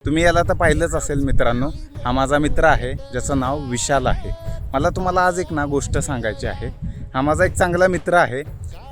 तुम्ही याला तर पाहिलंच असेल मित्रांनो, हा माझा मित्र आहे ज्याचं नाव विशाल आहे. मला तुम्हाला आज एक गोष्ट सांगायची आहे. हा माझा एक चांगला मित्र आहे.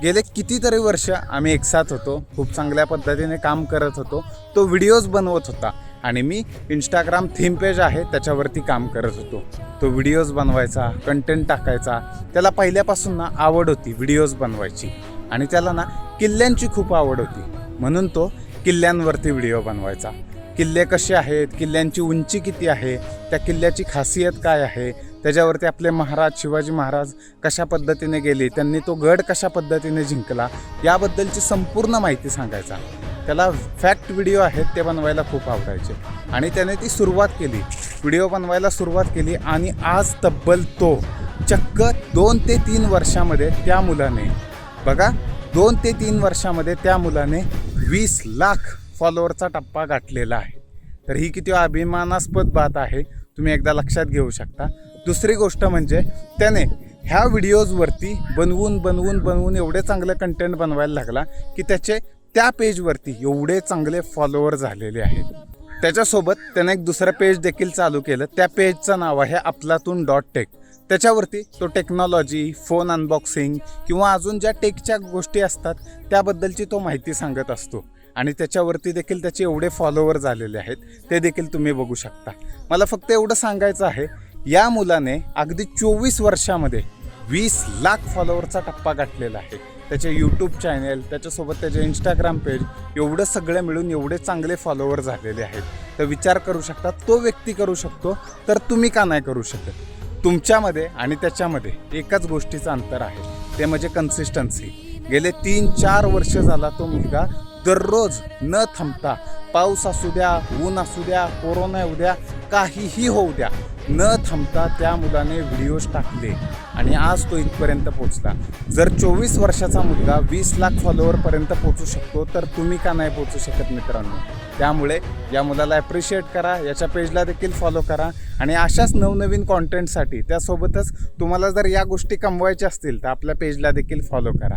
गेले कितीतरी वर्ष आम्ही एकसाथ होतो, खूप चांगल्या पद्धतीने काम करत होतो. तो व्हिडिओज बनवत होता आणि मी इंस्टाग्राम थीम पेज आहे त्याच्यावरती काम करत होतो. तो व्हिडिओज बनवायचा, कंटेंट टाकायचा. त्याला पहिल्यापासून आवड होती व्हिडिओज बनवायची आणि त्याला किल्ल्यांची खूप आवड होती, म्हणून तो किल्ल्यांवरती व्हिडिओ बनवायचा. किल्ले कसे आहेत, किल्ल्यांची उंची किती आहे, त्या किल्ल्याची खासियत काय आहे, त्याच्यावरती आपले महाराज शिवाजी महाराज कशा पद्धतीने गेले, त्यांनी तो गड कशा पद्धतीने जिंकला, याबद्दलची संपूर्ण माहिती सांगायचा. त्याला फॅक्ट व्हिडिओ आहेत ते बनवायला खूप आवडायचे आणि त्याने ती सुरुवात केली, व्हिडिओ बनवायला सुरुवात केली आणि आज तब्बल तो चक्क 2 ते 3 वर्षामध्ये त्या मुलाने बघा 2 ते 3 वर्षामध्ये त्या मुलाने 20 लाख फॉलोअरचा टप्पा गाठलेला आहे. तर ही किती अभिमानास्पद बात आहे, तुम्ही एकदा लक्षात घेऊ शकता. दुसरी गोष्ट म्हणजे त्याने ह्या व्हिडिओजवरती बनवून एवढे चांगले कंटेंट बनवायला लागला की त्याचे त्या पेजवरती एवढे चांगले फॉलोअर झालेले आहेत. त्याच्यासोबत त्याने एक दुसरं पेज देखील चालू केलं. त्या पेजचं नाव आहे aflatun.tech. त्याच्यावरती तो टेक्नॉलॉजी, फोन अनबॉक्सिंग किंवा अजून ज्या टेकच्या गोष्टी असतात त्याबद्दलची तो माहिती सांगत असतो आणि त्याच्यावरती देखील त्याचे एवढे फॉलोअर झालेले आहेत, ते देखील तुम्ही बघू शकता. मला फक्त एवढं सांगायचं आहे, या मुलाने अगदी 24 वर्षामध्ये 20 लाख फॉलोअरचा टप्पा गाठलेला आहे. त्याचे यूट्यूब चॅनल, त्याच्यासोबत त्याचे इंस्टाग्राम पेज, एवढं सगळं मिळून एवढे चांगले फॉलोअर झालेले आहेत. तर विचार करू शकता, तो व्यक्ती करू शकतो तर तुम्ही का नाही करू शकत? तुमच्यामध्ये आणि त्याच्यामध्ये एकच गोष्टीचं अंतर आहे, ते म्हणजे कन्सिस्टन्सी. गेले 3-4 वर्ष झाला तो मुलगा दररोज न थांबता, पाऊस असू द्या, ऊन असू द्या, कोरोना येऊ द्या, काहीही होऊ द्या, न थांबता त्या मुलाने व्हिडिओज टाकले आणि आज तो इथपर्यंत पोचला. जर 24 वर्षाचा मुलगा 20 लाख फॉलोअरपर्यंत पोचू शकतो तर तुम्ही का नाही पोचू शकत मित्रांनो? त्यामुळे या मुलाला ॲप्रिशिएट करा, याच्या पेजला देखील फॉलो करा आणि अशाच नवनवीन कॉन्टेंटसाठी त्यासोबतच तुम्हाला जर या गोष्टी कमवायच्या असतील तर आपल्या पेजला देखील फॉलो करा.